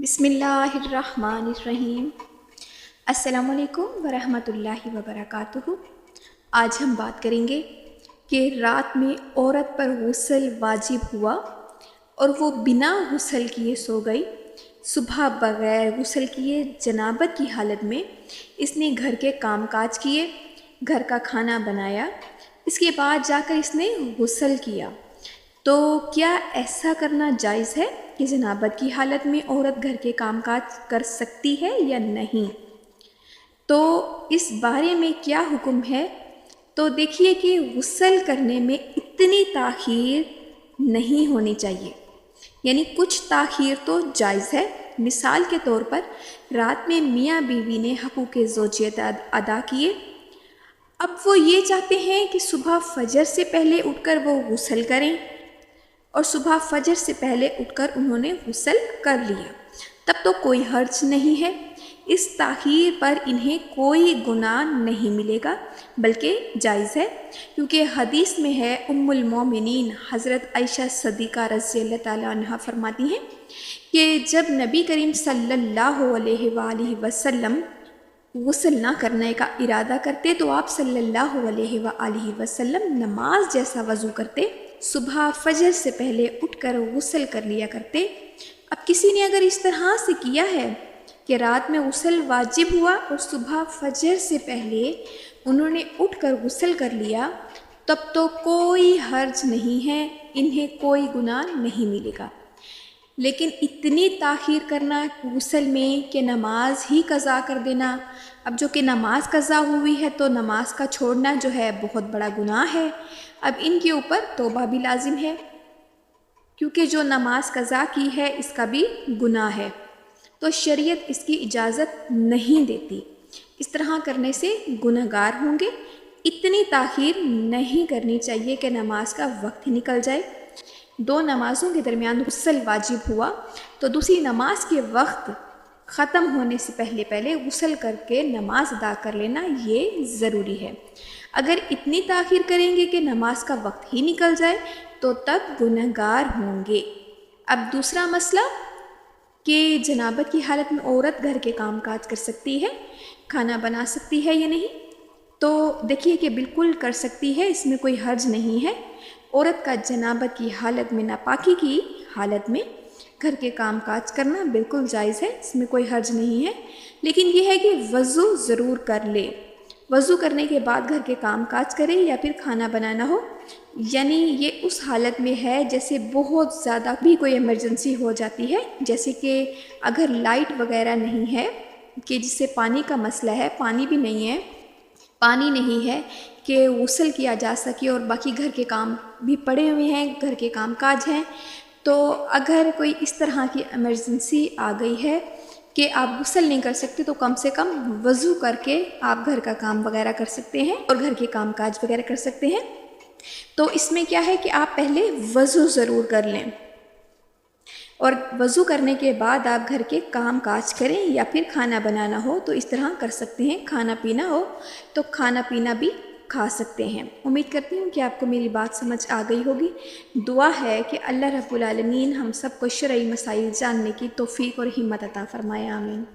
बिस्मिल्लाहिर्रहमानिर्रहीम। अस्सलामु अलैकुम वरहमतुल्लाहि वबरकातुहू। आज हम बात करेंगे कि रात में औरत पर गुस्ल वाजिब हुआ और वो बिना गुस्ल किए सो गई। सुबह बग़ैर गुस्ल किए जनाबत की हालत में इसने घर के कामकाज किए, घर का खाना बनाया, इसके बाद जाकर इसने गुस्ल किया। तो क्या ऐसा करना जायज़ है कि जनाबत की हालत में औरत घर के कामकाज कर सकती है या नहीं? तो इस बारे में क्या हुक्म है? तो देखिए कि गुस्ल करने में इतनी ताख़ीर नहीं होनी चाहिए, यानी कुछ ताख़ीर तो जायज़ है। मिसाल के तौर पर रात में मियाँ बीवी ने हक़ूक़ ज़ौजियत अदा किए। अब वो ये चाहते हैं कि सुबह फजर से पहले उठकर वो गुस्ल करें और सुबह फजर से पहले उठकर उन्होंने गुस्ल कर लिया, तब तो कोई हर्ज नहीं है। इस ताख़ीर पर इन्हें कोई गुनाह नहीं मिलेगा, बल्कि जायज़ है, क्योंकि हदीस में है, उम्मुल मोमिनीन हज़रत आयशा सिद्दीक़ा रज़ियल्लाहु ताला अन्हा फरमाती हैं कि जब नबी करीम सल्लल्लाहु अलैहि वसल्लम गुस्ल ना करने का इरादा करते तो आप सल्लल्लाहु अलैहि वसल्लम नमाज जैसा वज़ू करते, सुबह फजर से पहले उठकर गुस्ल कर लिया करते। अब किसी ने अगर इस तरह से किया है कि रात में गुस्ल वाजिब हुआ और सुबह फजर से पहले उन्होंने उठकर गुस्ल कर लिया, तब तो कोई हर्ज नहीं है, इन्हें कोई गुनाह नहीं मिलेगा। लेकिन इतनी ताख़ीर करना गुस्ल में कि नमाज ही कज़ा कर देना, अब जो कि नमाज कज़ा हुई है तो नमाज का छोड़ना जो है बहुत बड़ा गुनाह है। अब इनके ऊपर तौबा भी लाजिम है, क्योंकि जो नमाज कज़ा की है इसका भी गुनाह है, तो शरीयत इसकी इजाज़त नहीं देती। इस तरह करने से गुनहगार होंगे। इतनी ताख़ीर नहीं करनी चाहिए कि नमाज का वक्त ही निकल जाए। दो नमाज़ों के दरमियान गुस्ल वाजिब हुआ तो दूसरी नमाज के वक्त ख़त्म होने से पहले पहले गुस्ल करके नमाज अदा कर लेना ये ज़रूरी है। अगर इतनी ताख़ीर करेंगे कि नमाज का वक्त ही निकल जाए तो तब गुनहगार होंगे। अब दूसरा मसला कि जनाबत की हालत में औरत घर के कामकाज कर सकती है, खाना बना सकती है या नहीं? तो देखिए कि बिल्कुल कर सकती है, इसमें कोई हर्ज नहीं है। औरत का जनाबत की हालत में, नापाकी की हालत में घर के कामकाज करना बिल्कुल जायज़ है, इसमें कोई हर्ज नहीं है। लेकिन यह है कि वज़ू ज़रूर कर ले, वज़ू करने के बाद घर के कामकाज करे या फिर खाना बनाना हो, यानी ये उस हालत में है जैसे बहुत ज़्यादा भी कोई इमरजेंसी हो जाती है, जैसे कि अगर लाइट वगैरह नहीं है, कि जिससे पानी का मसला है, पानी भी नहीं है, पानी नहीं है कि गुस्ल किया जा सके और बाकी घर के काम भी पड़े हुए हैं, घर के कामकाज हैं। तो अगर कोई इस तरह की इमरजेंसी आ गई है कि आप गुस्ल नहीं कर सकते, तो कम से कम वज़ू करके आप घर का काम वगैरह कर सकते हैं और घर के कामकाज वगैरह कर सकते हैं। तो इसमें क्या है कि आप पहले वज़ू ज़रूर कर लें और वज़ू करने के बाद आप घर के काम काज करें, या फिर खाना बनाना हो तो इस तरह कर सकते हैं, खाना पीना हो तो खाना पीना भी खा सकते हैं। उम्मीद करती हूँ कि आपको मेरी बात समझ आ गई होगी। दुआ है कि अल्लाह रब्बुल आलमीन हम सबको शरई मसाइल जानने की तौफ़ीक़ और हिम्मत अता फ़रमाए। आमीन।